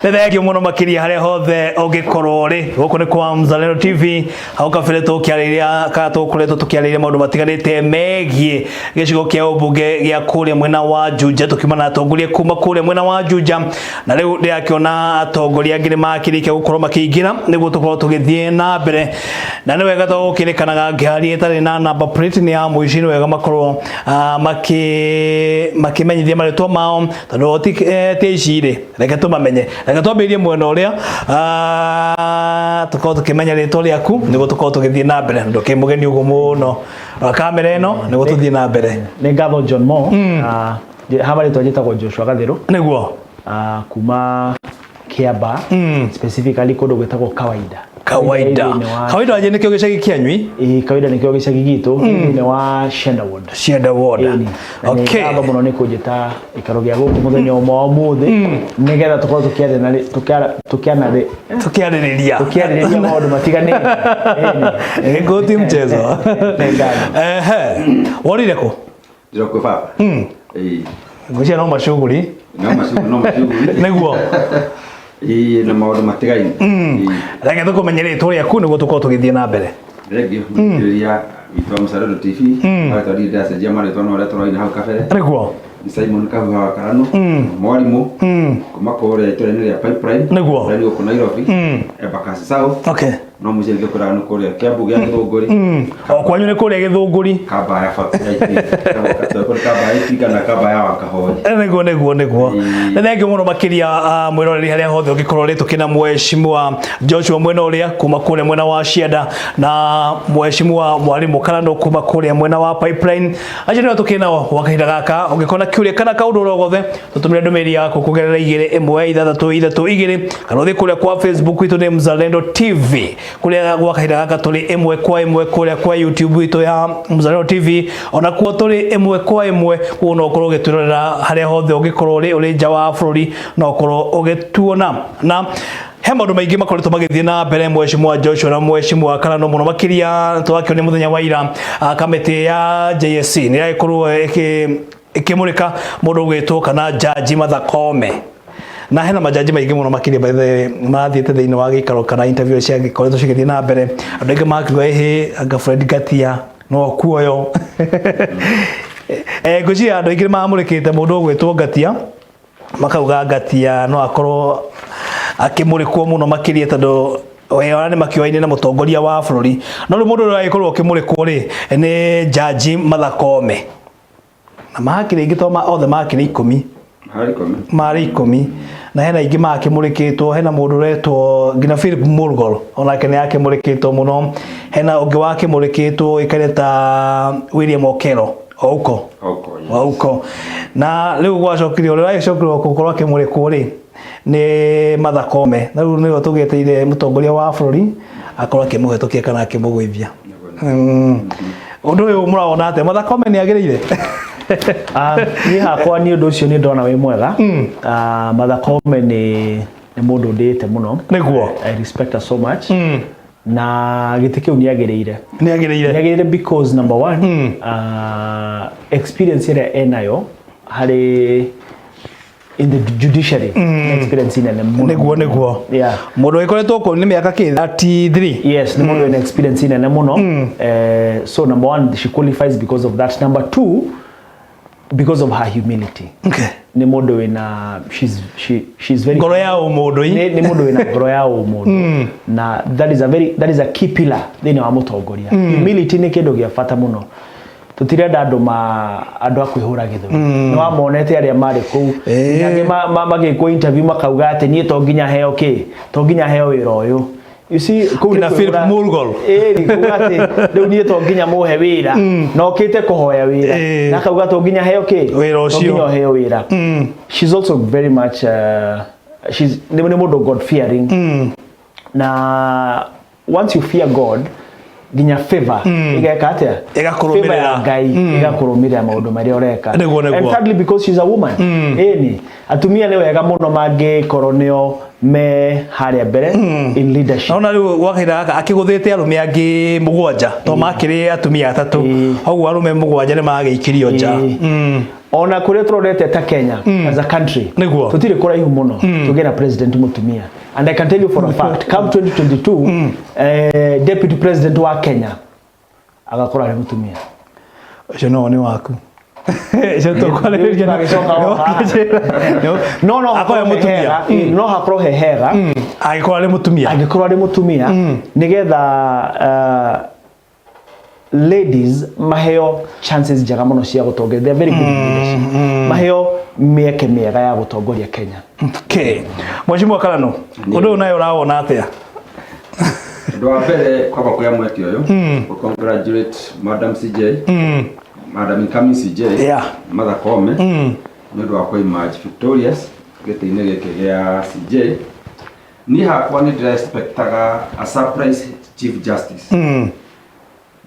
Thethegio muno makiria haria hothe ungikorwo ri guku ni kwa Mzalendo TV hauka file tukiariria ka tukuretwo tukiariria maundu matiganite megie gicigo kia ubunge gia kuria mwena wa Juja tukimana atongoria kuma kuria mwena wa Juja na riu ndiakiona atongoria angĩ makirikia gukorwo makiingira niguo tukorwo tugithie na mbere na ni wega tukirikanaga ngari itari na number plate ni ya muici ni wega makorwo makimenyithia maritwa mao tondu ti icire reke tumamenye reka twambirie mwena uria tukorwo tukimenya ritwa riaku niguo tukorwo tugithie na mbere ndukimugeni uguo muno kamera ino niguo tuthie na mbere ni ngatho John Mo haba ritwa jitagwo Joshua Gathiru niguo kuma Kiamba specifically kundu gwetagwo Kawaida aje nikio gicagi kianywi Kawaida nikio gicagi gitu ni wa Shenda Ward okay aba muno ni kujita ikaro gya guku muthenya umwe muthi nigetha tukorwo tukiaririria maundu matiganite ngoti mchezo worire ko Joko baba ngocia no mashuguri niguo na maundu matigaine reke tukumenyere ritwa riaku niguo tukorwo tugithie na mbere regio ya itwa Mzalendo TV hata rida cenjia maritwa no ria turaina hau kabere niguo Simon Kahuha wa Karano mwarimu kuma kore itore ria Pipeline niguo radio ku Nairobi Embakasi South okay no mucere gikora no kore Kiambu gya Githunguri kwanyu ni kore Githunguri kaba ya factory kaba itika na kaba ya Wakahoi niguo thengio muno makiria mwiroreri haria hothe ungikorwo ri tukina mheshimiwa Joshua mwena uria kuma kure mwena wa Shenda na mheshimiwa mwarimu Karano kuma kure mwena wa Pipeline aje ni tukina wakahinda gaka ungikona kiuria kana kaundu rogothe tutumire ndumiri yako kugerera 2 kana uthi kuria kwa Facebook itu ni Mzalendo TV kuria gwakahinda gaka tuli 1 kuria kwa YouTube itu ya Mzalendo TV ona kuo tuli 1 kuno ukorwo gitwirora haria hothe ungikorwo uri nja wa bururi no ukorwo ugituona na he maundu maingi makoretwo magithie na mbere mheshimiwa Joshua na mheshimiwa Karano muno makiria twakionye muthenya wa ira kamiti ya JSC ni yakorwo ikimurika mundu gwitwo kana jaji Martha Koome na hena majaji maingi muno makiria baithe mathiete thiini wa gikaro kana interview cia gikoretwo cigithie na mbere andu aingi makigwa anga Fred Gatia no kuoyo ngwiciria andu aingi mamurikite mundu gwitwo Gatia makauga Gatia no akorwo akimurikwo muno makiria tondu we ni makioaine na mutongoria wa bururi no ri mundu uria ikorwo akimurikwo ri ni jaji Martha Koome na makire igitoma othe makire 10 mari 10 na hena ingi makimurikitwo hena mundu retwo ngina Philip Murgor ona kene yake murikitwo muno hena ungi wake murikitwo ikareta William Okero Ouko na riu gwacokirio ri racokirwo gukorwo akimurikwo ri ni Martha Koome na riu nigo tugeteire mutongoria wa bururi akorwo akimuhetokia kana akimugwithia undu uyu muraona ate Martha Koome ni agirire ni hakwa ni undu ucio ni ndona wi mwega Martha Koome ni mundu ndite muno niguo I respect her so much na gitikiu ni agirire because number 1 experience ira enayo hari in the judiciary experience ina niguo yeah mundu ikoretwo ko ni miaka 33 yes ni mundu ina experience ina muno so number 1 she qualifies because of that. Number 2 because of her humility. Okay. Ni mundu wina she's very ngoro ya umundu ni mundu wina ngoro ya umundu na that is a key pillar thini wa mutongoria. Humility ni kindu gia fata muno tutirenda andu akwihura githuri no amonete aria mari ku nyange magikwo interview makauga ati nie to nginya heo wira uyu you see kuna Philip Murgor ni kugate riu nie to nginya muhe wira no kite kuhoya wira na kauga to nginya heo wira ucio heo wira she's also very much she's ni mundu God fearing na once you fear God ginya favor igeka atia igakurumirira ngai igakurumirira maundu maria ureka and thirdly because she's a woman ni atumia ni wega muno mange koroneo me haria mbere in leadership. Naona riu wakira akiguthite arume angi mugwanja to makiri atumia atatu hau arume mugwanja ni magiikirio nja ona kure turorete ta Kenya as a country tutire kuraihu muno tugera president mutumia, and I can tell you for a fact come 2022 deputy president wa Kenya agakora ari mutumia ucio no ni waku no akoya mutumia no hakoro hehera agikora ari mutumia nigetha ladies maheo chances njega muno cia gutongoria. They are very good leaders. Maheo mieke miega ya gutongoria Kenya. Okay, Mheshimiwa Kalano, undu nayo raona atia? Ndo apere kwa kuya mweti oyo congratulate Madam CJ Madam Incoming CJ Mother Kome ndo akwa emerge victorious gete-ine geke gya CJ ni hakwa ni expectaga a surprise Chief Justice.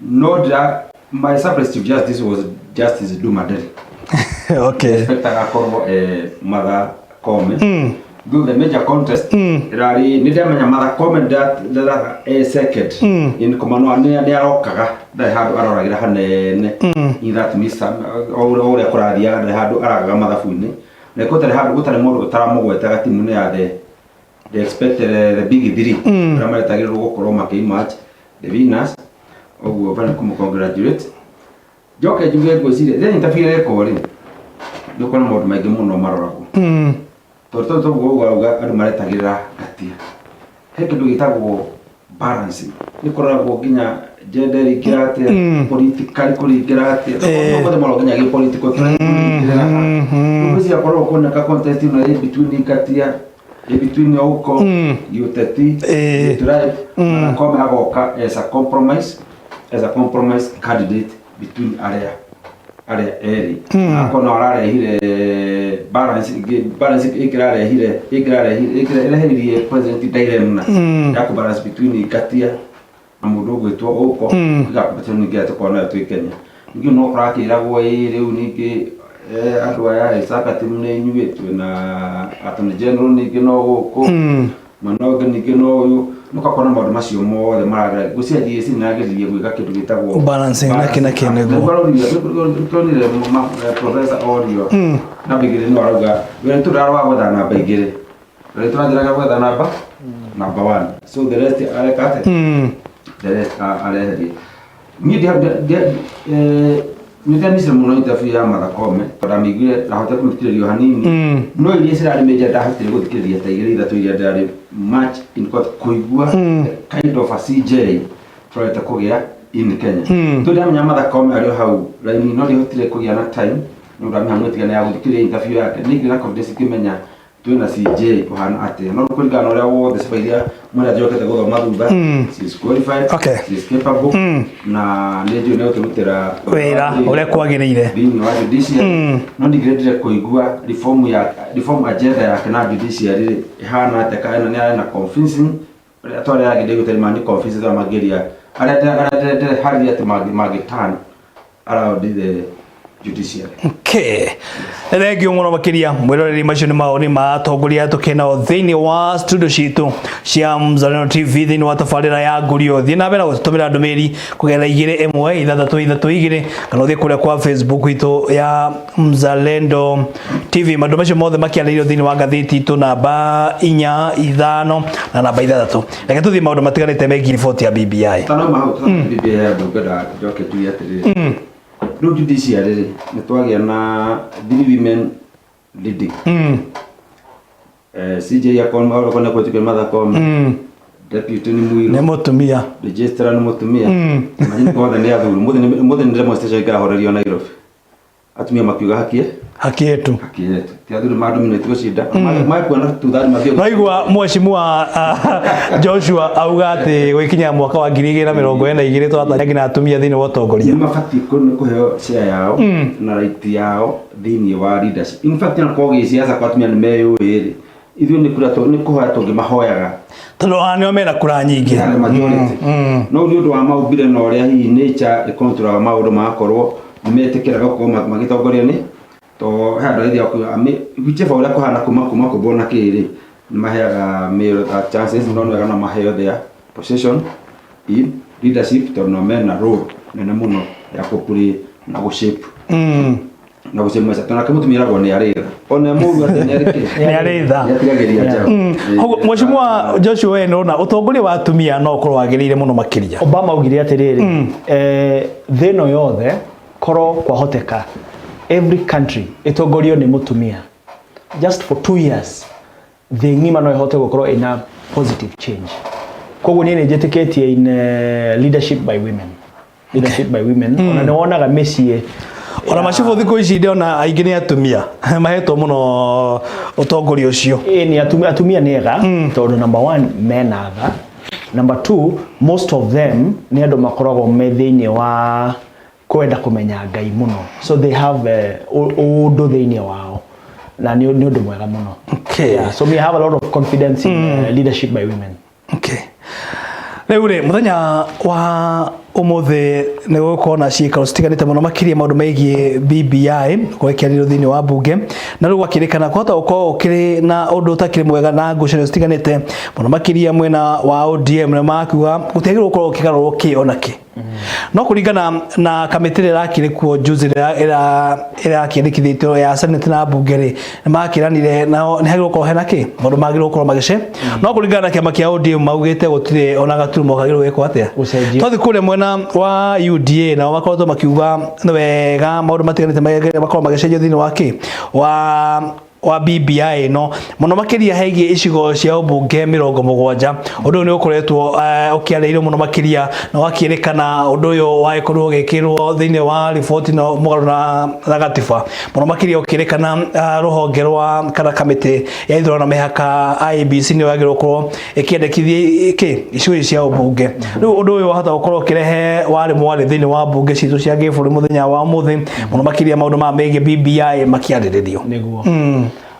No, my surprise Chief Justice was Justice Dumadeli. Okay. Expectaga korwo Mother Kome. Do the major contest. Rari ni ndamenya Mother Kome that second in komano ni arokaga da handu aroragira hanene in that misa ore kurathia da handu aragaga mathabu-ini na kotare handu gutare mundu utaramugwetaga timu ni ya the expected the big three ramaretagirirwo gukorwo makimatch the winners oguo bana congratulate joke juge ngwicire then interfere ko ri ndiko na maundu maingi muno maroragwo to gwa andu maretagirira gatia he kindu gitagwo balance ni koragwo ginya gender ikirate political kurigirate no bode malo ginya political kurigirate no bisi akoro ko na ka contest na between katia between uko uteti tribe na come agoka as a compromise candidate between area eri akona ararehire balance ikirarehire president dilemma ya ku balance between katia na mundu gwitwo uko igakubatira ningi atukona tu Kenya ningi no kurakira gwo riu ningi andu aya isakati mune inyuitwe na attorney general ningi no guku manoga ningi no uyu nukakona maundu macio mothe maragira gucia DSC nagiririe gwika kindu gitagwo balancing na kina kinego tonire professor audio na bigire no arauga we turarwa gwetha namba igire we turathiraga gwetha namba number 1 so the rest arekate the rest areheri Nitani muno interview ya Mother Kome tora migire rahota kumthikiririo hanini no iria cirari meja ndahotire guthikiriria ta igire ithatu iria ndari match in court kuigua kind of a CJ tureta kugia in Kenya ndamenya Mother Kome ari hau raini no rihotire kugia na time no ndamenya mwetigana ya guthikiriria interview yake nigina confidence kimenya twina CJ uhana ate no kuringana uria wothe cibairia mwana jokete guthoma thumba she is qualified she is capable na ndio ndio tumutera wira uria kwagiriire bini wa judiciary no ndigirire kuigua reform agenda ya kana judiciary ihana ate kana ni ana convincing atore ya gide guteri mani convince za mageria arate hali ate magitan around the judiciary. Okay. Thank you muno makiria mwiroreri macio ni maoni ma atongoria tukena thiini wa studio citu cia Mzalendo TV thiini wa tabarira ya ngurio thii na mbere gutumira ndumiri kugera 21332 kana uthie kuria kwa Facebook itu ya Mzalendo TV maundu macio mothe makiarĩirio thiini wa ngathĩti itu namba 4 na namba 6 reke tuthie maundu matiganite megiĩ riboti ya BBI tano mahau BBI ya ndungada joke tu yatirire no judiciary ni twagia na 3 women leading CJ yakon oro kona kwa Mother Kome deputy ni Muiru ne mutumia registrar ni mutumia majini kwa ndani ya thuru muthe ni demonstration ikahorerio Nairobi atumia makiuga haki yetu ti athuri madominate gucinda maikuona tuthari mabio naigua Mheshimiwa Joshua auga ati gwikinya mwaka wa 2042 twatanya ngina atumia thiini wa utongoria mabati kuheo share yao na right yao thiini wa leadership in fact na kwa giciaca kwa atumia ni meyuiri ithuĩ nĩ kura nĩ kũhoya tũngĩmahoyaga tondũ nĩo mena kura nyingĩ no nĩ ũndũ wa maumbire na ũrĩa hihi nature ĩkontrolaga maũndũ magakorwo nĩmetĩkĩraga gũkorwo magĩtongoria nĩ to he andũ aithia whichever ũrĩa kũhana kuma kũmbona kĩrĩ maheaga male chances no wega na maheo their position in leadership to no mena role nene muno ya kupuri na gushape na gusema sasa tunakamtumira gwa ni arira ona mugu ati ni arike ni aritha yatigagiria jao Mheshimiwa Joshua we nona utongoria wa atumia no korwo wagirire muno makiria Obama ugire atiriri thino yothe korwo kwahoteka every country itongorio ni mutumia just for 2 years the ngima no ihote gukorwo ina positive change koguo ni njetikitie in leadership by women ona niwonaga mecie ona macibo thiko ici ndiona aingi ni atumia mahetwo muno utongoria ucio ni atumia nega tondu number 1 menatha number 2 most of them ni andu makoragwo me thiini wa kwenda kumenya Ngai muno so they have undu thiini wao na ni undu mwega muno so we have a lot of confidence in leadership by women Reure muthenya wa umuthe ni gukona ciikaro citiganite muno makiria maundu megie BBI gwekiariro thiini wa bunge na riu gwakirikana kwata uko ukiri na undu utakiri mwega na ngucanio citiganite muno makiria mwena wa ODM na makuga gutiagirwo gukorwo kigarurwo ki onaki no kuringana na kamitire rakire kuo juzi ira kiandikithitio ya Senate na bunge ri makiranire na ni hagirwo ko henaki maundu magirwo ko magice no kuringana na kiama kia ODM maugite gutire ona gaturumo kagirwo geko atia tothi kure mwena wa UDA na makorwo makiuga wega maundu matiganite makorwo magicenjio thiini wake wa BBI no muno makiria hegie icigo cia ubunge 70 undu ni ukoretwo ukiareire muno makiria na wakirikana undu uyu wakorwo gekirwo thiini wa report no mugaru na gatiba muno makiria ukirikana ruhonge rwa kana kamiti ya ithoro na mehaka IEBC ni wagirwo korwo ikiendekithia icigo cia ubunge riu undu uyu wahota gukorwo kirehe wari mwari thiini wa bunge citu cia giburi muthenya wa muthi muno makiria maundu ma megie BBI makiariririo niguo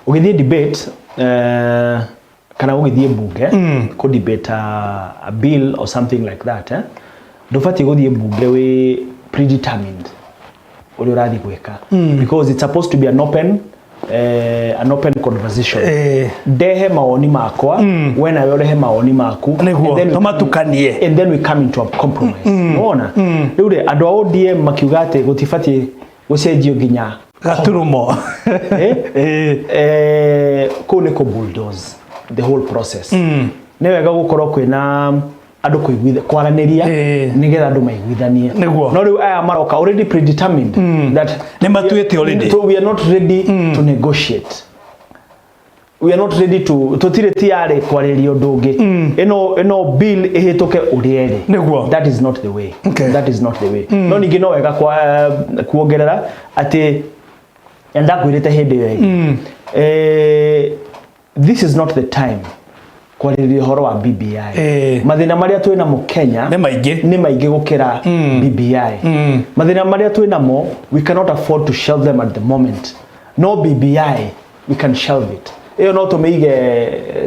ugithie debate kana ugithie bunge ko debate a bill or something like that ndufati guthie bunge we predetermined uri urathi gweka because it's supposed to be an open conversation dehe maoni makwa when I rehe maoni maku and then we come into a compromise unaona riu andu a ODM makiugate gutifati gucenjio nginya gaturumo ko ne ko bulldoze the whole process ne wega gukorwo kwina andu kuiguitha kwaraniria nigetha andu maiguithanie no riu aya maroka already predetermined that ne matuete already so we are not ready to negotiate we are not ready to tire tiare kwariria ndungi eno bill ihituke uriere that is not the way no ningi no wega kuongerera ati enda kwirite hindi yo this is not the time kwariria horo wa BBI mathina maria twina mu Kenya ni maingi gukira BBI mathina maria twina mo we cannot afford to shelve them at the moment no BBI we can shelve it no to make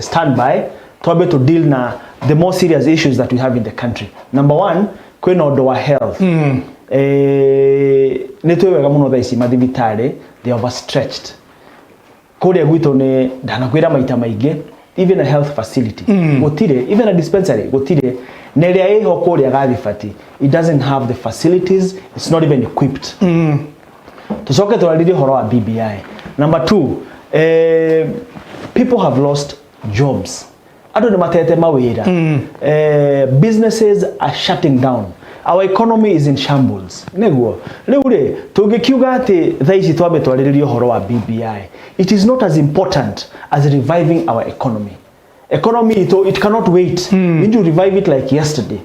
standby to to deal na the more serious issues that we have in the country number 1 kwina undu wa health ni twega muno thaici mathibitari they are overstretched kuria gwito ni ndanakwira maita maingi even a health facility gutire even a dispensary gutire neria iho kuria gathifati it doesn't have the facilities it's not even equipped tucoke twarire horo wa BBI number 2 people have lost jobs andu ni matete mawira businesses are shutting down our economy is in shambles neguo riu ri tungikiuga ati thaici twambe twariririo horo wa BBI it is not as important as reviving our economy it cannot wait we need to revive it like yesterday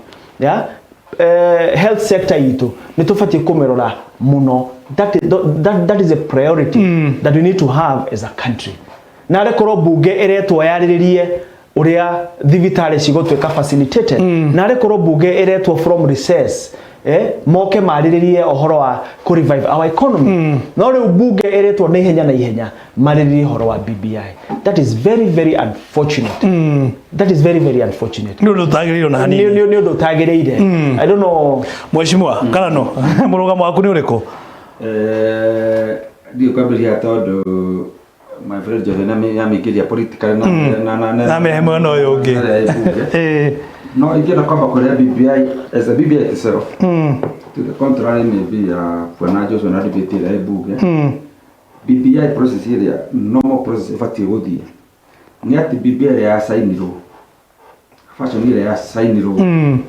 health sector itu nitufati kumerora muno that is a priority that we need to have as a country na rekoro bunge eretwo yariririe uria thibitari cigotweka facilitated na rekoro bunge eretwo from recess moke mariririe ohoro wa ku revive our economy no riu bunge eretwo na ihenya mariririe ohoro wa BBI that is very very unfortunate no tagiririo na hani ni ndo tagiriire I don't know Mheshimiwa Karano murugamo waku ni uriku ndio kwambia tondu my friend Jose na mikiria political na mehemo no yoge no ingĩenda kwamba kũrĩa BBI as a BBI itself to the contrary maybe bwana Joshua na debate ĩrĩa bunge BBI process ĩrĩa normal process ĩbatiĩ gũthiĩ nĩ atĩ BBI ĩrĩa yasainirwo fashion ĩrĩa yasainirwo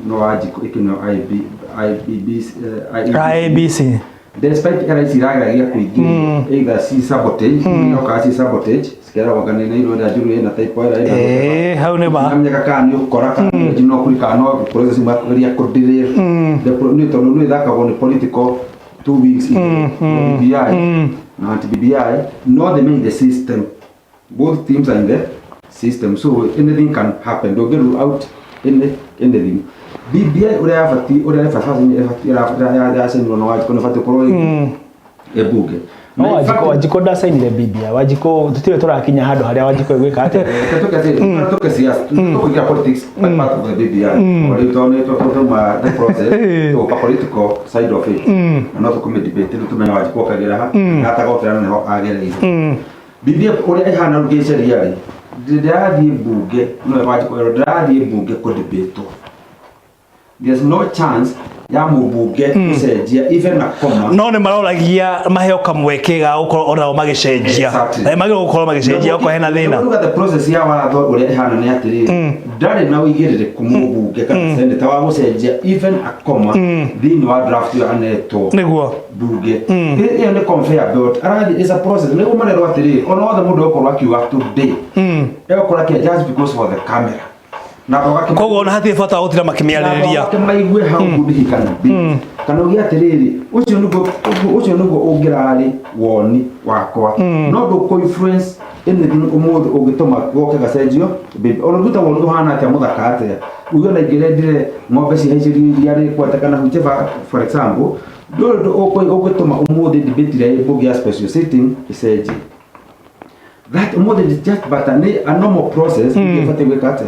no wajiko ikinyo IEBC despite kana isirageragia kuingia either si sabotage no kasi sabotage sikera waganene iro ya juru na type era hau ne ba namnya kaka ni ukora kana jino kulika no process makweria kudirira the no to no thaka on political 2 weeks BBI na BBI no they mean the system both teams are in the system so anything can happen don't get out in anything BBI ura fati ya senyo no wajiko nafati koro ebuge no wajiko da sainire BBI wajiko tutire turakinya hado haria wajiko gwika ate tutoke siasa tutoke politics part of the BBI ori to ma the process to political side of it no to come debate to menya wajiko kagera ha hata gotera no agere BBI uri ihana rugeceria ri ndirathie bunge no wajiko ndirathie bunge ko debate. There's no chance ya mubunge kucenjia even a comma no ne maroragia maheo kamwekega uko ora magicenjia magiro gukoro magicenjia uko hena thina look at the process ya watho uri ihana ni atiri ndari na wigirire kumubunge kana senator wa gucenjia even a comma thini wa draft ya aneto niguo bunge iyo ni conveyor belt arathi is a process ni umarero atiri ona wothe mundu ukorwo akiuga today ekora ke just because for the camera na koguo na hatie bata gutira makimiarĩrĩria maigue hau gudhi kana ugia atiriri ucio nugo ungirari woni wakwa no nduko influence anything umuthi ungituma goke gacenjio ona nduta wonu hana atia muthaka atia uyo na ingirendire ng'ombe cihaicerio yari kwata kana whichever for example ndu ungituma umuthi debate ya bunge special sitting icenjio that umuthi is just but a normal process ifate gwikata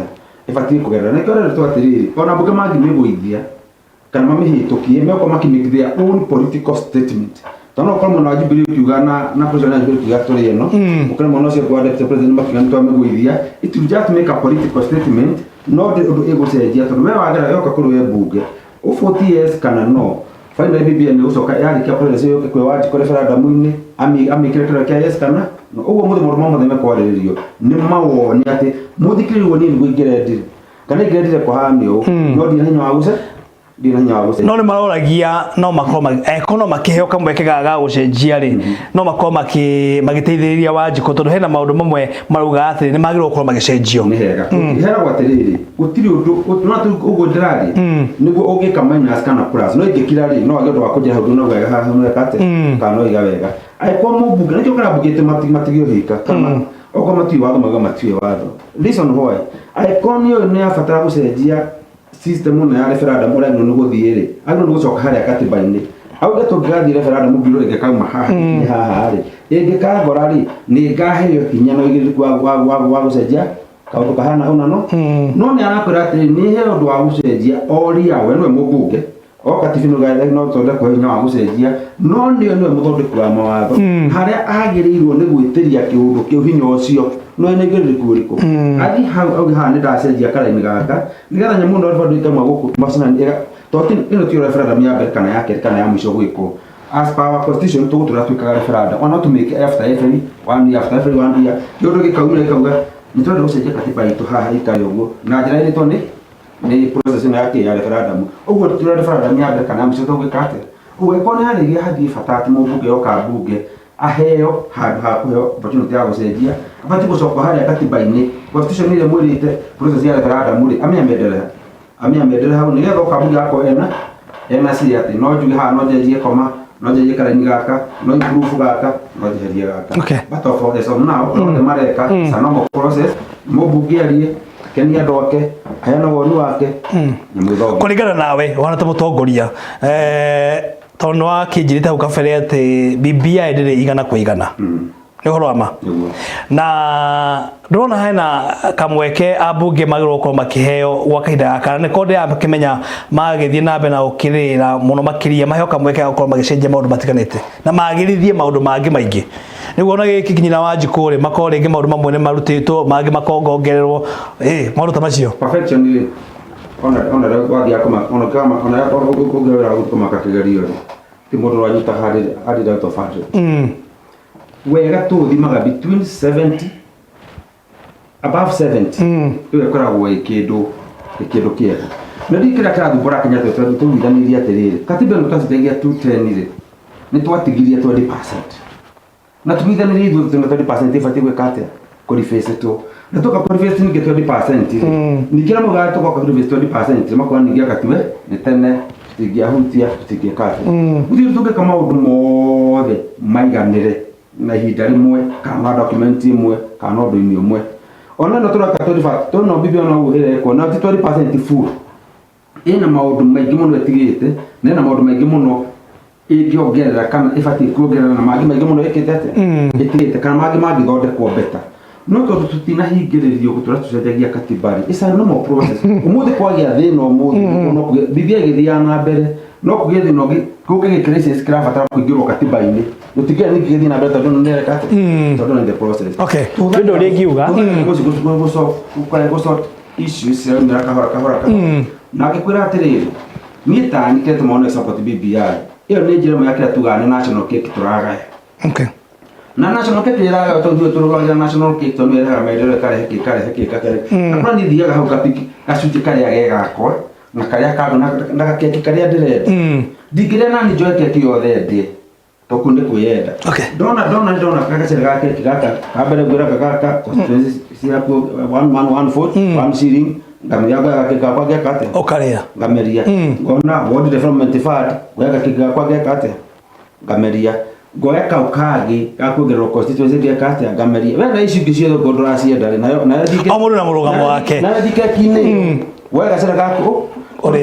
ifati kugerera na kore to atiriri ona buga magi megoithia kana mamihitukie meko make their own political statement tono kwa mwana Jubilee kiuga na president Jubilee kiuga tore no ukana mwana cio kwa deputy president makigan to megoithia it will just make a political statement not the ego cenjia to we wagera yoka kuri we bunge u 40 years kana no finally BBI ni ucoka yari kia president yoke kwe waji kore referendum-ini amikire kia yes kana no ugo muthe muthe mekwariririo ni mawoni ati muthikiririo ni ngwingire ndire kana ngirendire kwa hamio no ndi hinya wa guce no ne maroragia no makoma ekono makiheo kamwekega ga gucenjia ri no makoma magiteithiriria wajiko tondu hena maundu mamwe maruga atiri ni magiro gukoro magicenjio ni hega hera gwatiriri gutiri undu no tu ugo ndirari niguo ungika minus kana plus no ingikirari no agendo wa kujira hau no wega haha no kate kana iga wega ai kwa mubunge nikyo kana bugite matigio hika kama oko mati watho maga mati watho reason why ai konio ni afatara gucenjia system no ya referendum ora no guthiire agno gucoka haria katiba-ini au gato gathi referendum biro igekauma haha ri ingikagorari ni ngaheo hinya no igiriku wa gucenjia kaundu kahana una no ni arakwira ati ni heo ndu wa gucenjia oria we no mubunge oka tifino gaile no tonde ko hinya wa gucenjia no ni muthondeki wa mawatho haria agirirwo ni gwitiria kiundu kiu hinya ucio no ene ngiriku uriku athi hau au ha ni ndacenjia karaini gaka nigetha nyamu ndo referendum ikauma guku masana ega totin ino ti referendum ya mbere kana yake kana ya mwisho gwiko as per our constitution tugutura twikaga referendum ona to make after every 1 year after every 1 year yodo gikaumira ikauga nitwende gucenjia katiba itu haha ikayogo na njira ile tone ni process ino yake ya referendum ugo tutura referendum ya mbere kana ya mwisho twikate ugo kone hari hathi fatati mubunge oka bunge aheo hakuheo opportunity ya gucenjia abati gucoka haria katiba-ini constitution ile mwirite process ya referendum ri amiamedere hau nigetha ukabunge yako ena si ati no njuge ha no njenjie koma no njenjie karaini gaka no improve gaka no njeherie gaka but of the some now no the mareka sanamo process mubunge arie kenia ndoke ayana wonu wake kuringana nawe wana ta mutongoria tono wa kinjirite hau kabere ati BBI ndire igana kwa igana ni horo ama na ndona hena kamweke abunge magiro ko makiheo wakaida akana ne kode akimenya magithie nambe na ukirira muno makiria maheo kamweke ko magicenje maundu matiganite na magirithie maundu mangi maingi niguo ona giki kinyina wa Njikuri makore ngi maundu mamwe ne marutitwo mangi makongongererwo maundu ta macio perfection ile ona wathi akoma ona kama ona kugerera gutuma kakigerio ti mundu wanyita hadi da to fatu wega tuthimaga between 70 above 70 iwe koragwo ikindu kiega na ndikira kirathumbura Kenya tuithanirie atiriri katiba no tasidengia 210 ri ni twatigirie 20% na tuithanirie 20% ifati gwekate kuri face tu na toka kuri face ni 20% nikira mugato toka kuri face 20% makwa ningia katwe ni tene tigia hutia tigia kate uthi tuge kama undu mothe maiganire na ihinda rimwe kana document imwe kana undu imi umwe ona no turaka 25 tono bibio no uhere ko na 20% full ina maundu maingi muno etigite na ina maundu maingi muno ikiongerera kana ifati kuongerera na magi maingi muno ikitete itigite kana magi thondekwo beta no tondu tutinahingiririo gutura tucenjagia katibari isa no mo process umuthi kwagia thina umuthi no bibia githia na mbere no kugie thina kuge crisis craft kuingirwo katiba-ini utigia ni githia na mbere tondu nere kate tondu in the process okay ndo regiuga guso issues ya kahora na gikwira atiriri ni tani ketu mono support BBI iyo ni njira yake atugane national cake turagaya okay na national cake iraga tondu turugaga national cake tondu iraga maidere kare na ni thiaga hau kapiki gacunji karia gegakwa na karia kandu na keke karia ndirenda ndingire na ni joy keke yothe ndi tokunde kuyenda dona kaka ga keke gaka kabere gwira kaka constituency siapo 1114 1 shilling ngameria keke kwa gekate okaria ngameria ngona ward development fund gweka keke kwa gekate ngameria goeka ukagi gakugerwo constituency gekate ngameria wena ici ngiciyo gondora ciendare na thike amundu na murugamo wake na thike kine wega cera gaku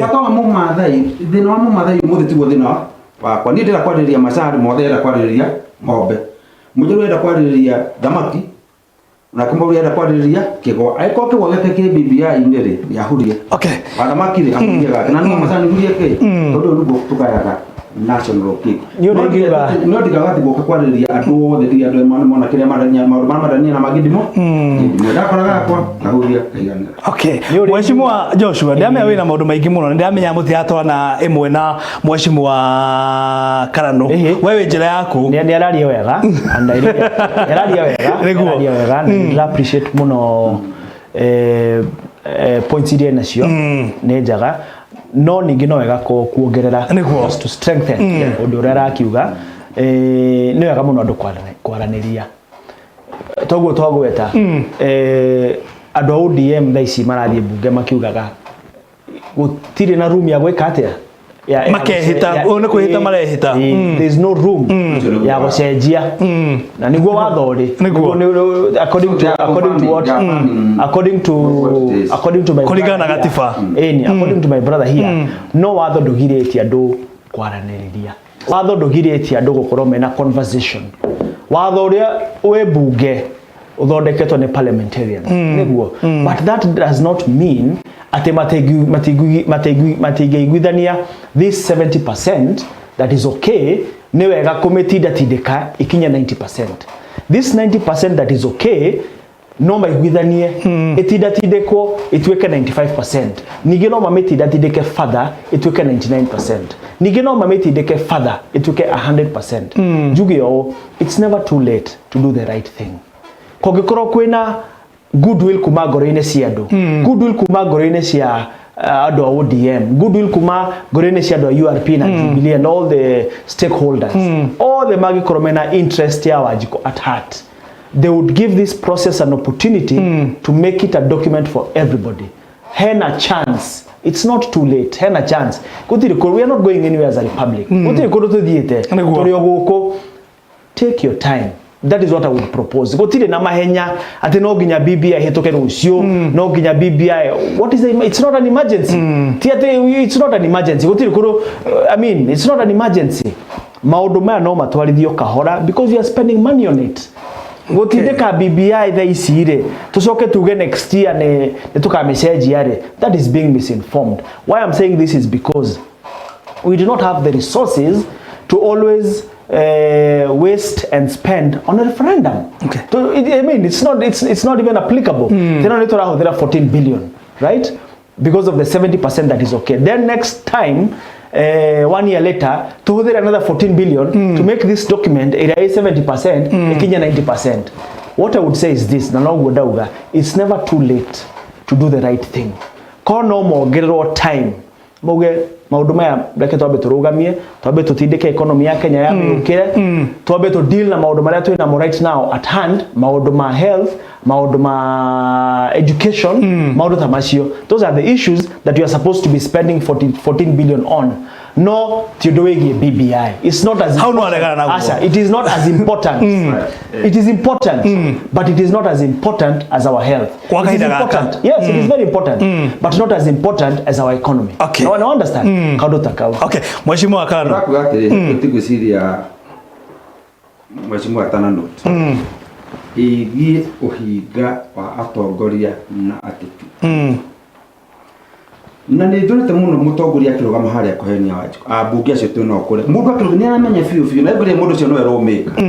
Fatoma mumathai thina wa mumathai muthi tigwo thina wakwa ni ndira kwariria macari mothe ndira kwariria ng'ombe mujeru ndira kwariria thamaki na kumbe ndira kwariria kigo aiko kigo geke ki BBI ndiri yahurie okay thamaki ri ahurie gake na no macani hurie ki tondu ndugo tukayaga national cake no ndigaga tigo kwariria andu othe ndi andu mona kiria marania na magidimo ndakoraga kwa nahuria kaigana okay mheshimiwa Joshua ndamenya wina maundu maingi muno ndamenya mutiatwa na imwe na mheshimiwa Karano wewe njira yaku ni araria wega araria wega na appreciate muno points iria nacio ni njaga no ningi no wega kuongerera to strengthen undu uria arakiuga ni wega muno andu kwaraniria toguo twagweta andu ODM thaici marathie bunge makiugaga gutire na room ya gwika atia makehita one kuhita marehita there is no room ya gucenjia na niguo wathori according to my kulingana gatiba according to my brother here no watho ndugiritie andu kwaraniria watho ndugiritie andu gukorwo mena conversation watho uria we bunge uthondeketwo ni parliamentarians niguo but that does not mean ate mateiguithania this 70% that is okay ni wega kumetinda tindika ikinya 90%. This 90% that is okay no maiguithanie itinda tindikwo ituike 95%. Ningi no mametinda tindike further ituike 99%. Ningi no mametindike further ituike 100%. Njuge yo it's never too late to do the right thing. Kogikorwo kwina goodwill kuma ngoro-inĩ cia andũ goodwill kuma ngoro-inĩ cia andũ a ODM goodwill kuma ngoro-inĩ cia andũ a URP na Jubilee and all the stakeholders all the magikorwo mena interest ya Wanjikũ at heart they would give this process an opportunity to make it a document for everybody. Hena chance, it's not too late. Hena chance we are not going anywhere as a republic gutiri kundu tuthiite turi oguko take your time. That is what I would propose. Gotire na mahenya ati no ginya BBI hetoke rucio no ginya BBI what is it's not an emergency. It's not an emergency. Gotire kuru I mean it's not an emergency. Maundu maya no matwarithio kahora because we are spending money on it. gutindika BBI tha ici ri tucoke tuge next year ne tukamecejia ri. That is being misinformed. Why I'm saying this is because we do not have the resources to always waste and spend on a referendum. Okay. So I mean, it's not even applicable. They don't need to have 14 billion, right? Because of the 70% that is okay. Then next time, 1 year later, to hold another 14 billion to make this document, it is 70%, Kenya 90%. What I would say is this, it's never too late to do the right thing. Call no more, get all time. Maundu maya reke twambe turugamie, twambe tutindike economy ya Kenya yamukire, twambe to deal na maundu maria twina mo right now at hand, maundu ma health, maundu ma education, maundu ta macio. Those are the issues that we are supposed to be spending 14 billion on. No, Tiodowegi BBI. It's not as important. It is not as important. It is important, but it is not as important as our health. It is important. Yes, it is very important, but not as important as our economy. Okay. No, I understand. Okay. Mheshimiwa Kalano. Tigusiria Mheshimiwa Tanano. Igi uhiga wa atongoria na ateti. Na nä ndorete må no må tongoria akä rå gama harä a kå henia Wanjikå ambunge acio twä no kå re må ndå akä rå nä aramenya biå na mbere må ndå å cio nowe romä ka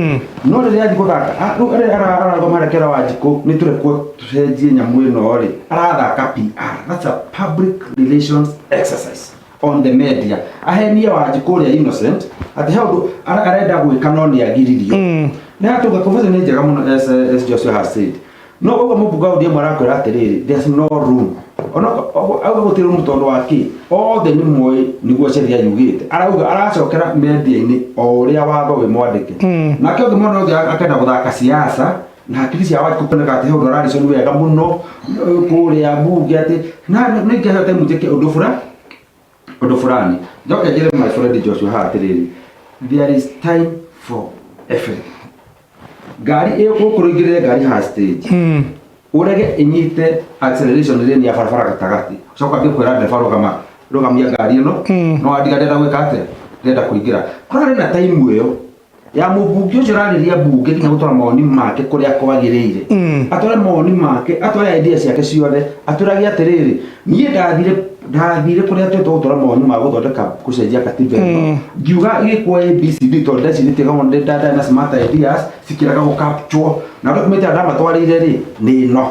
no rä rä athiä gå thaka rä u aragoma harä a kä ra Wanjikå nä tå rekwo tå cenjie nyamå ä no rä arathaka PR. That's a public relations exercise on the media. Ahenie Wanjikå å rä a innocent atä he å ndå arenda gwä ka no nä agiririo nä atå ga conversation nä njega må no as Joshua has said. No ugo mubuga udi mwarako ratiriri, there's no room. Ono auga gutira mutondo waki othe ni moy niguo ceria yugite arauga aracokera media-ini o uria watho we mwandike na kio ngimono othe akenda guthaka siasa na hakiri cia Wanjikũ kwenda ati he undu arariconi wega muno kuria bunge ati na ningehete mujike undu fulani njoke njire my friend Joshua hatiriri, there is time for effort. Gari kuringirire ngari ha stage urege inyite acceleration ire ni ya barabara gatagati coka ngikwira ndereba rugamia ngari ino no adiga ndenda gwika ate ndenda kuingira kurari na time iyo ya mubunge ucio rariria bunge kinya gutwara mawoni make kuria kwagiriire atware mawoni make atware idea ciake ciothe aturagia atiriri nie ndathire kuria twetwo mawoni ma guthondeka kucenjia katiba ino ngiuga igikwo ABCD tondu ndecirĩtie kaundu data na smart ideas cikiraga gukapture na document ya matwarire ri ni ino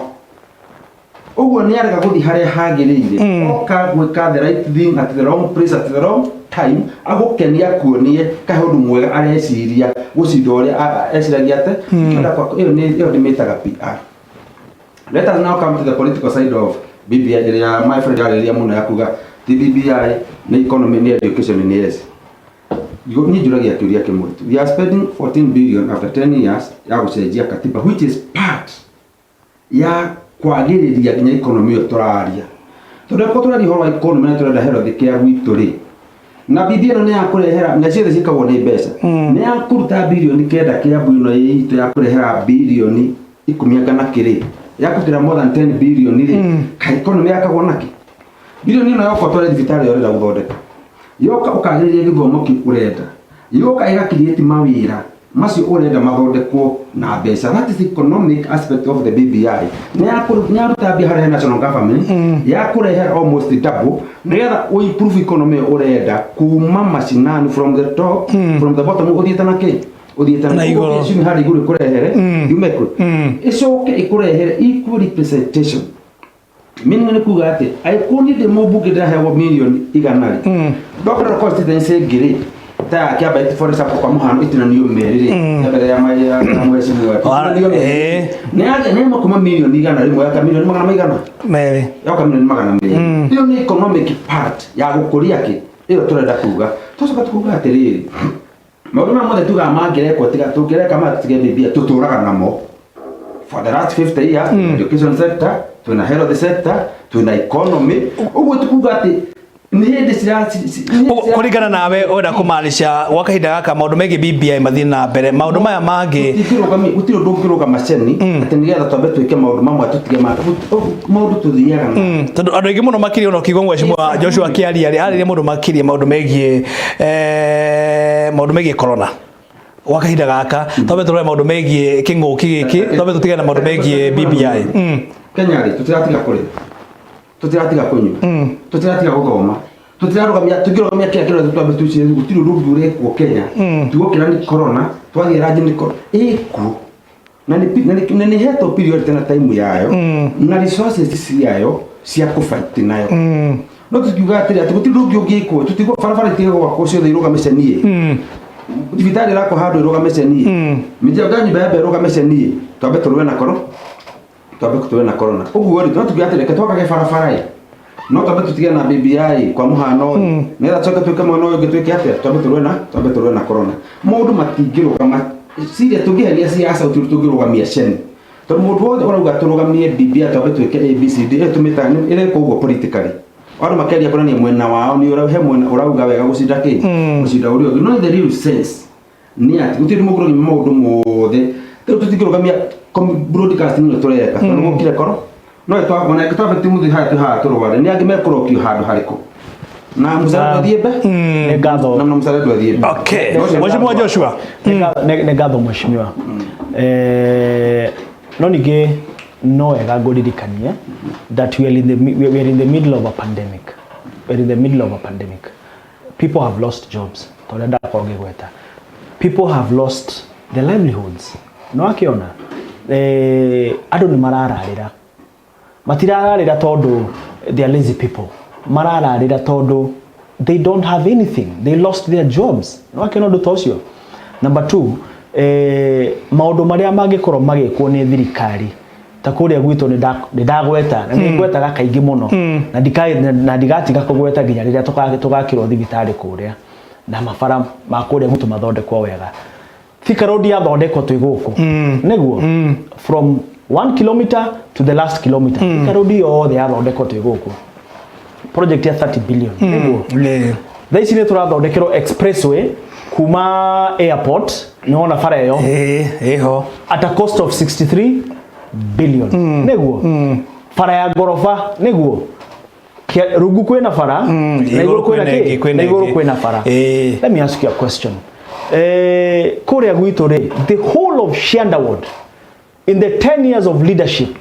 uguo ni arega guthi haria hagiriire oka gwika the right thing at the wrong place at the wrong time agukenia kuonie kahundu mwega areciria gucinda uria eciragia ate iyo ni metaga PR. Let us now come to the political side of BBI. My friend ariria muno yakuga ti BBI na economy ni education ni yes. Ni juragia kiuria kimuritu. We are spending 14 billion after 10 years ya gucenjia katiba, which is part ya kwagiriria nginya economy yo turaria. Tondu ko turari horo economy na turenda hero thikia gwitu ri. Na BBI no ya kurehera na ciothe cikagwo ni mbeca. Ni ya kuruta bilioni kenda kia buino yitu ya kurehera bilioni 10 kana kiri. Ya kutira more than 10 billion ri. Ka economy yakagwo naki. Bilioni no yoko tware thibitari yorenda guthondeka. Yoka ukagiriria githomo kikurenda. Yoka iga create mawira. Macio urenda mathondekwo na mbeca. That is the economic aspect of the BBI. Ni aruta bia harĩa national government ya kurehe almost double nigetha we improve economy urenda kuma mashinani from the top from the bottom uthiĩte na kĩ uthiĩte na igũrũ cini harĩ igũrũ kurehere yume kũ icoke ikurehere equal representation. Mimi ni kuga ati aikoni de mobunge ndahewa milioni iganari Dr. Constituency ngiri ta kia baiti for example kwa muhano itina niyo meriri mbere ya mheshimiwa ni age ni makoma milioni iganari mo ya milioni magana mere ya milioni magana mere hiyo ni economic part ya gukuria ki iyo turenda kuga tucoka tukuga atiriri maundu mamwe tuga mangireko tiga tukireka matige bibia tuturaga namo for the last 50 years education sector tuna health sector tuna economy uguo tukuga ati ni hindi kurigana nawe oda kumanisha wakahinda gaka maundu megi BBI mathina na mbere maundu maya mangi utiro ndungiruga maceni ati nigetha twambe twike maundu mamwe tutige maundu tuthiaga tondu andu aingi muno makiri ono kigo Mheshimiwa Joshua Kiaria ari mundu makiri maundu megi corona wakahinda gaka tobe turore maundu megie kinguki giki tobe tutige na maundu megie BBI Kenya ri tutiratiga kuri tutiratiga kunyu tutiratiga guthoma tutirarũgamia kĩrĩa kĩrĩa twambe tucirie gũtirĩ ũndũ ũrekwo Kenya tugũkĩra ni corona twathiĩ ranji ni corona ĩkuo na nĩ hetwo period tena time yayo na resources ciayo cia kũfight nayo no tukiuga atĩrĩ atĩ gũtirĩ ũndũ ũngĩkwo tutigwo barabara itigwo gwakwo ciothe irũgame cenie thibitarĩ ĩrakwo handũ ĩrũgame cenie mĩjanga nyũmba ya mbere ĩrũgame cenie twambe tũrũe na corona ũguo rĩ no tukiuga atĩrĩ reke twakage barabara no twambe tutige na BBI kwa mũhano nĩgetha tũcoke twĩke mwena ũyũ ũngĩ twĩke atĩa twambe tũrũe na corona maũndũ matingĩrũgama ciria tũngĩheria siasa tũngĩrũgamia ceni tondũ mũndũ wothe ũrauga tũrũgamie BBI twambe twĩke ABCD ĩtũmĩta ĩreka ũguo politically wao makeria kũrania mwena wao ni mwena ũrauga wega gũcinda kĩ gũcinda ũrĩa ũngĩ no the real sense nĩ atĩ gũtirĩ mũkũrũgamia maũndũ mothe tũtingĩrũgamia broadcasting nĩ tũreka tondũ gũkire koro no twabona twambe timuthi ha tũrũgare nĩ angĩ mekũrokio handũ harĩkũ na muzalo thiebe negatho na muzalo thiebe okay Mheshimiwa Joshua negatho mheshimiwa no nige no ega goririkanie that we are in the middle of a pandemic people have lost jobs tolenda koge gweta people have lost their livelihoods no akiona andu ni marararira matirararira tondu they are lazy people marararira tondu they don't have anything they lost their jobs no akiona ndu tocio number 2 maundu maria mangikorwo magikwo ni thirikari ta kuria gwito ni ndagweta na ngwetaga kaingi muno na ndigatiga kugweta nginya riria tugakirwo thibitari kuria na mabara ma kuria gwito mathondekwo wega Thika road ya thondekwo twi guku niguo from 1 kilometer to the last kilometer Thika road yo ya thondekwo twi guku project ya 30 billion niguo thaici ni turathondekerwo expressway kuma airport niona fara yo eho at a cost of 63 billion niguo fara ya gorofa niguo rungu kwena fara na iguru kwena fara let me ask you a question kuria gwitu ri the whole of Shandaward in the 10 years of leadership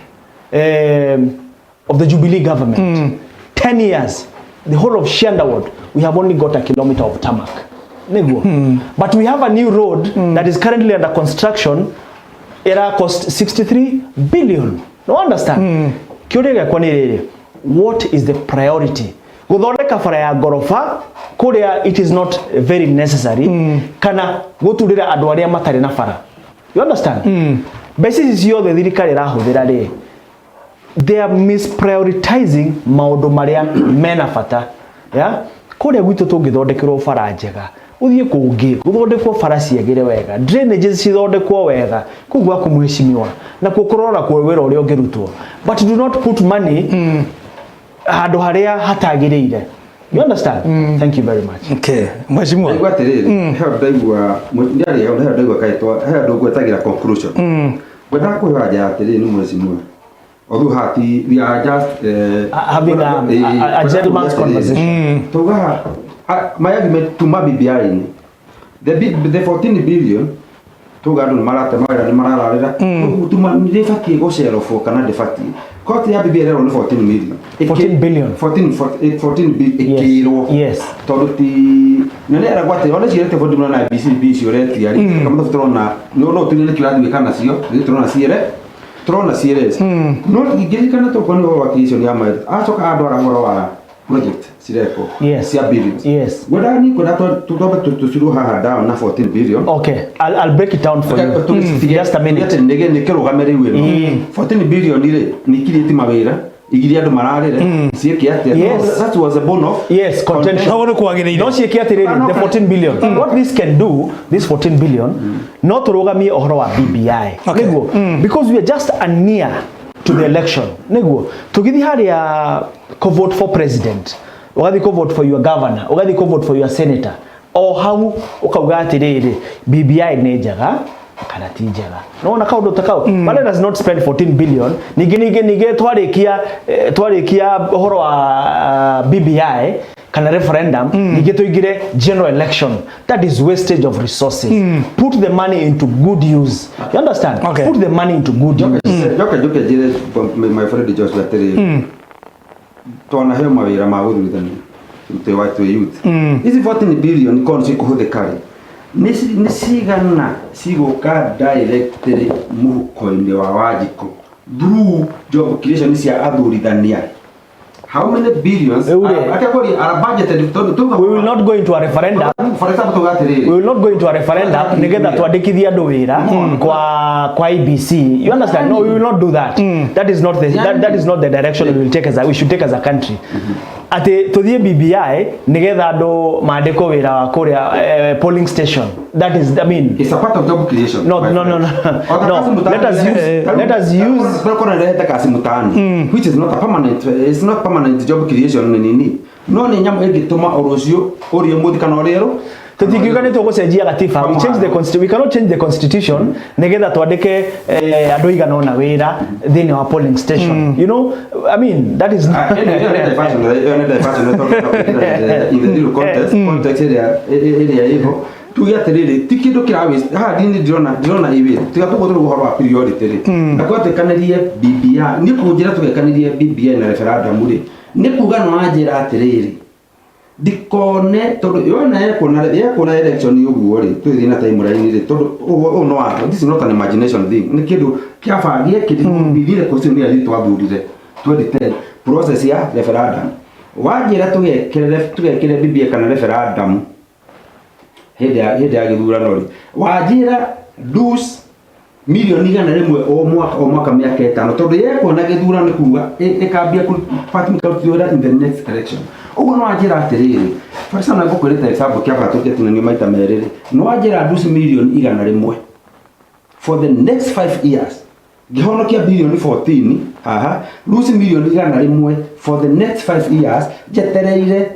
of the Jubilee government 10 years the whole of Shandaward we have only got a kilometer of tarmac niguo but we have a new road that is currently under construction. It cost 63 billion. No understand? Kiuria kwa niriri. What is the priority? Guthondeka fara ya gorofa kuria it is not very necessary kana guturira andu aria matari na fara. You understand? Basically cio the thirikari rahuthira ri. They are misprioritizing maundu maria mena fata. Yeah? Kuria gwitu tungithondekerwo fara njega. Uthie kungi guthondekwo fara ciagire wega drainages cithondekwo wega kugwa kumwishimiwa na kukurora kwa wira uria ungirutwo but do not put money handu haria hatagiriire. You understand? Thank you very much. Okay Mheshimiwa ngwatiriri he ndaigua ndiari he ndaigua kaitwa he ndu gwetagira conclusion gweta kuhanja atiriri ni Mheshimiwa although hati we are just having a gentleman's conversation toga my argument to my BBI the 14 billion toga andu marata mawira ni marararira tuma ndifati gũcerofo kana ndifati cost ya BBI rero ni 14 million 14 billion ikirwo yes tondu ti nene era gwate ona cirete bondi mwana na BCB cioreti ari kama turona no tunene kirathi kana cio turona CRS no igirikana to koni wa wakisho ya ma acoka andu aragoro wa project cireko cia billions yes godani kuna tutoba tusiru haha down na 14 billion okay I'll break it down for you just a minute ndege nikirugamire iwe 14 billion ile nikiriti mawira igiri andu mararire cieke atia that was a bone of contention no kuagire no cieke atiriri the 14 billion what this can do this 14 billion not turugamie ohoro wa BBI niguo because we are just near to the election niguo tugithi haria ko vote for president ugathi ko vote for your governor ugathi ko vote for your senator o hau ukauga atiriri BBI ne njega kana ti njega no kaundu takao but does not spend 14 billion nige twarikia ohoro wa BBI kana referendum ningĩ tũingire general election. That is wastage of resources. Put the money into good use. You understand? Okay. Put the money into good use. Joke jire my friend Joshua Terry. Twana heo mawira ma gũthurithania mte watu youth. Hizi 14 billion konsi kuhuthikari. Ni cigana cigũka directly mũhuko-inĩ wa Wanjikũ through job creation cia athurithania. How many billions are budgeted? We will not go into a referendum. For example, we will not go into a referendum nigetha twandikithia andu wira kwa IBC. You understand? No, we will not do that. That is not the direction we should take as a country. Ati tuthie BBI nigetha andu maandiko wira wa kuria polling station. That is, I mean, it's a part of job creation. No. Let us use which is not a permanent. It's not permanent job creation nini. No ni nyamu egituma orosio ori muthi kana orero. Tutikiuga ni tugucenjia gatiba. We cannot change the constitution nigetha twandike andu igana ona wira thini wa polling station. You know, I mean, that is not in the context area hivyo tuya terere tikindo kirawe ndini ndирona iwi tigatugo ruhoro wa priority na kwatekanirie BBI ni kunjira tugekanirie BBI na referendum ri ni kuga no anjira atiriri dikone todo yona yekona election yuguo ri tuthi na time line ri todo no wa this is not an imagination thing ni kindu kiafagie kindu bidire question ya litu athurire 2010 process ya referendum wanjira tugekire BBI kana referendum hede ya githurano ri wanjira dus milioni igana rimwe o mwaka miaka 5 tondu yekuona githurano kuga ikambia in the next election. Uguo no wanjira atiriri for example ngukwirita example kia batu ketinanio maita meriri no wanjira dus milioni igana rimwe for the next 5 years gihonokia bilioni 14 dus milioni igana rimwe for the next 5 years jetereire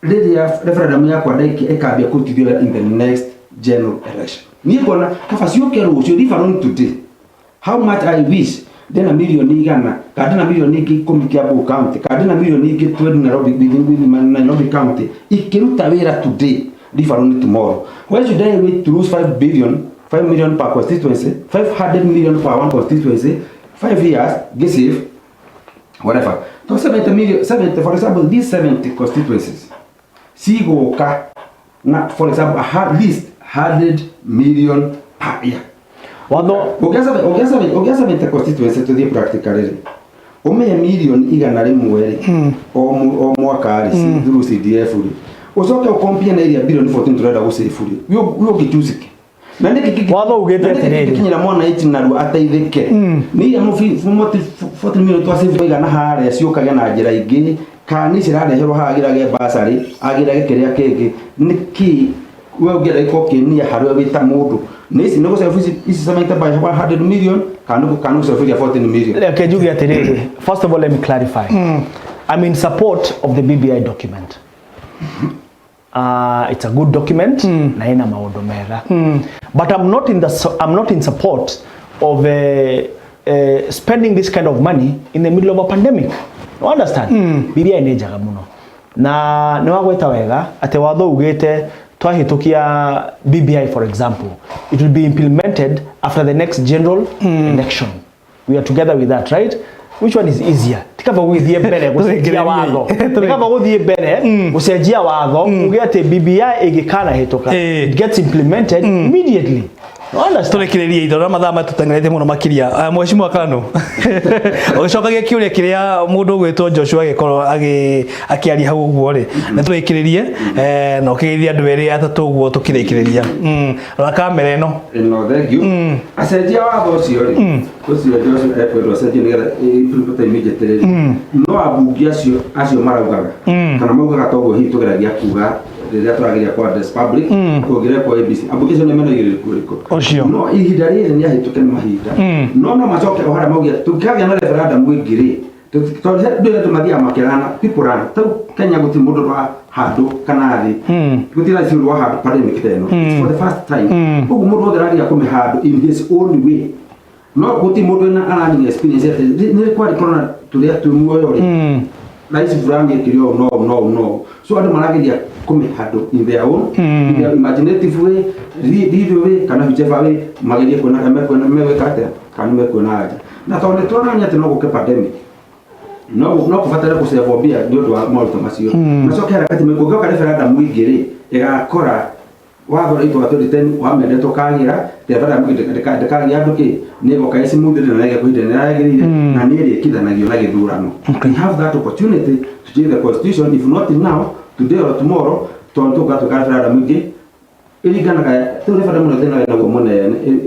riria referendum ya kwandiki ikambia kutithio in the next general election. Ni kona kafacio kero ucio different today. How much I wish dena milioni igana kadena milioni ingi komikia bu county kadena milioni ingi twedu Nairobi county ikiruta wira today different tomorrow. Why should I wait to lose 5 million per constituency, 500 million per one constituency, 5 years, get safe, whatever. So 70 for example, these 70 constituencies sigoka na for example at least 100 million per year. Wano ogeza mente constituency to the practically ome million igana rimwe o mwaka ri through CDF ri ucoke ukompia na area billion 14 turenda gucefuri wi gituzike na ndiki watho ugete atiriri kinyira mwana ichi naru ateithike ni ya 40 million twaseve igana hare ciukaga na njira ingi kani cirareherwo hagirage basari agirage kiria kenge niki we ugera ikokinia harwe wita mundu nisi nego service isi samaita by 100 million kanu service 14 million. Okay, jugi atiriri. First of all, let me clarify. I'm in support of the BBI document. It's a good document na ina maondo mega. But I'm not in support of spending this kind of money in the middle of a pandemic. You understand? BBI ni jaga muno. Na ni wagweta wega ate watho ugete twahitukia BBI for example, it will be implemented after the next general election. We are together with that, right? Which one is easier? Tikava guthie mbere gucenjia watho. Tikava guthie mbere gucenjia watho uge ati BBI igikana hituka. It gets implemented immediately. Turekireria ithora mathaa matutangerete muno makiria mheshimiwa Kanu ugicokagia kiuria kiria mundu gwitwo Joshua gikorwo akiaria hau uguo ri na turekirerie no kigeithia andu eri atatu uguo tukirekireria ra kamera ino thank you acenjia watho ucio ri ucio Joshua epero acenjia nigetha implement immediately no abungi acio maraugaga kana maugaga toguo hihi tugeragia kuga riria turageria kwa address public kugeria kwa ABC abungi ne mena igire kuriko no ihinda riri ni ahituke ni mahinda no macoke ohara maugia tukagĩa na referendum wingiri tondũ tumathia makirana people run Kenya guti mundu wa handu kana thi gutira ciuru wa handu pandemic teno for the first time ugu mundu wothe ragia kume handu in his own way no guti mundu na arani experience ni kwa corona tulia tumuoyo ri rais fulani ekiryo no so andu marageria kumihando in their own in their imaginative way video way kana whichever way mageria kuona kama meweka ate kana mekuona aje na tonde tona nyate no guke pandemic no kufatara kusevobia ndio ndo molto masio na so kera kati mekuga ka referendum wigiri igakora watho ito atoriten wa medeto kagira tebara ndekagia nduki nego kaisi mudire na nege kuhide na yagirire na niri kidanagio na githurano we have that opportunity to change the constitution if not now today or tomorrow tonto gato ka referendum wigi iligana ka to referendum no tena na gomone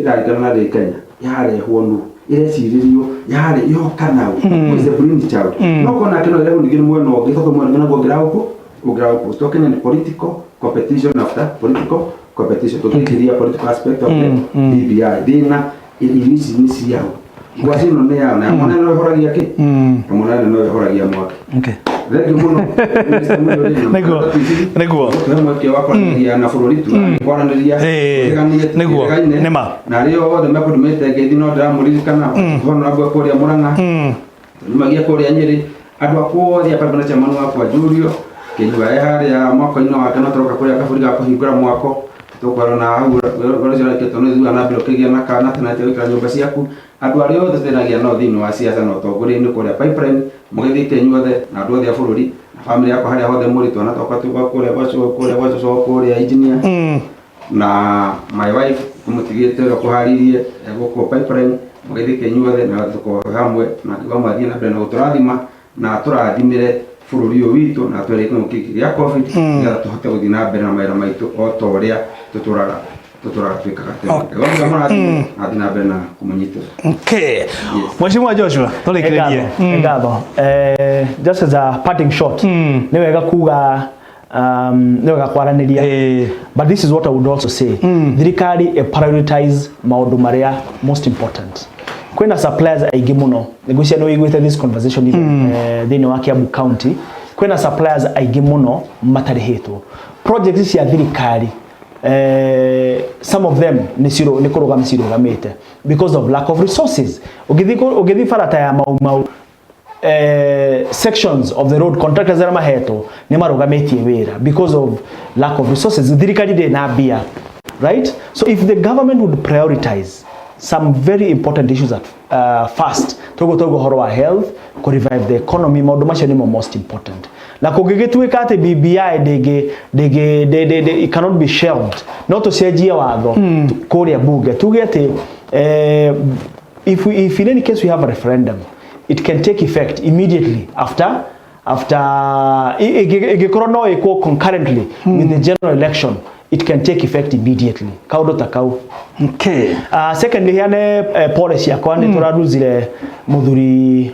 iragana na de Kenya yare hwonu ireciririo yare yo kanau is the brilliant child no kona kino leo ndigini mweno githoko mweno na go talking in political competition after political competition to the political aspect of the BBI dina ilisi nisi yao gwasi no ne yao na mwana no horagia ki mwana no horagia mwake okay regi muno nego kama ke wako na furoritu kwa ndia nego nema na rio othe mako dumete gedino dra muririkana hono agwa koria muranga magia koria nyeri andu akwothia pabana cha manu akwa Julio kinywa ya mwako ino wakana toroka kuria kafuriga kuhingura mwako tukoro na hau rora ketone zua na blokegia na kana tena tewika nyumba ciaku andu ari othe tenagia no thino wa siasa no tongore ni kuria pipeline mugithite nyuothe na andu othe a bururi na family yako haria hothe muri twana toka tuba kuria so kuria engineer na my wife kumutigite ro kuharirie guko pipeline mugithite nyuothe na tuko hamwe na gamathie na bena uturathima na turathimire fururi witu na twereke mukiki ya covid ya tuhote guthina mbere na maira maitu o toria tuturaga twikaga tena ngamana athina mbere na kumunyitira okay Mheshimiwa Joshua tolekererie ngatho just as a parting shot ni wega kuga ni wega kwaraniria but this is what I would also say thirikari prioritize maundu maria most important kwena suppliers aigi muno negotia no igwete this conversation thini wa Kiambu County kwena suppliers aigi muno matarihetwo projects cia thirikari some of them ni kuruga gamite because of lack of resources ugithi farata ya mau sections of the road contractors ara maheto ni marugametie wira because of lack of resources thirikari de na bia right so if the government would prioritize some very important issues at first togo horo wa health ko revive the economy maundu macio ni most important na kugigituika ate BBI it cannot be shelved not to cenjia watho kuria bunge tuge ate if in any case we have a referendum it can take effect immediately after igikorwo no iko concurrently with the general election it can take effect immediately kaudo takau okay secondly hane policy yakwa ni turaruzire muthuri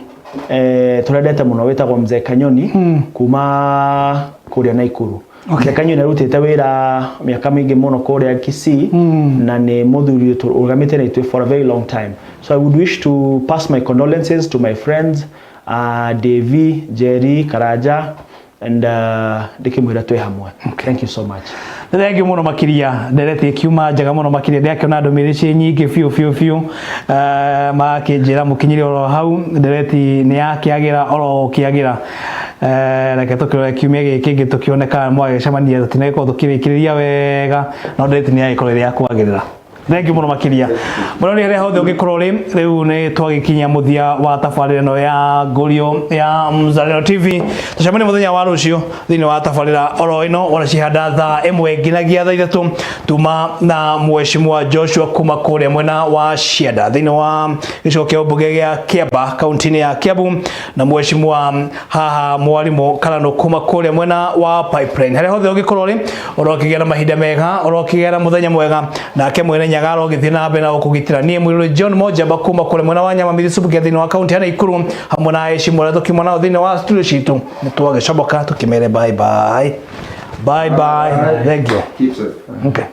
turendete muno wetagwo Mzee Kanyoni kuma kuria Naikuru Mzee Kanyoni arutite wira miaka mingi muno kuria Kisii na ni muthuri urugamite na itwe for a very long time so I would wish to pass my condolences to my friends Devi, Jerry, Karaja and dikimwira twe hamwe thank you so much thank you muno makiria nderete kiuma njaga muno makiria ndake na ndomirici nyingi fiu makinjira mukinyiri oro hau ndereti ni yakiagira oro kiagira reke tukire kiumia giki tukioneka mwagicamania tutineko tukirikiria wega no ndereti ni yaikoreria kwagirira thank you muno makiria muno ni reho the ugikorwo riu ni twagikinya muthia wa tabarira no ya Ngurio ya Mzalendo TV tucemani muthenya wa rucio thini wa tabarira oro ino ona cihanda thaa 1 nginagia thaa 3 tuma na Mheshimiwa Joshua kuma kuria mwena wa Cianda thini wa gicigo kia ubunge gia Kiamba kaunti ya Kiambu na Mheshimiwa haha mwalimu Kalano kuma kuria mwena wa Pipeline hari hothe ugikorwo ri oro kigera mahinda mega oro kigera muthenya mwega na ke mwene nyagaro githina mbere na ukugitira nie mwiri John Moja bakuma kule mwana wa nyama mithisubu kia thini wa kaunti ya Naikuru hamwe na Heshima ria tukimona thini wa studio citu nitwage coboka tukimere bye bye thank you keep safe okay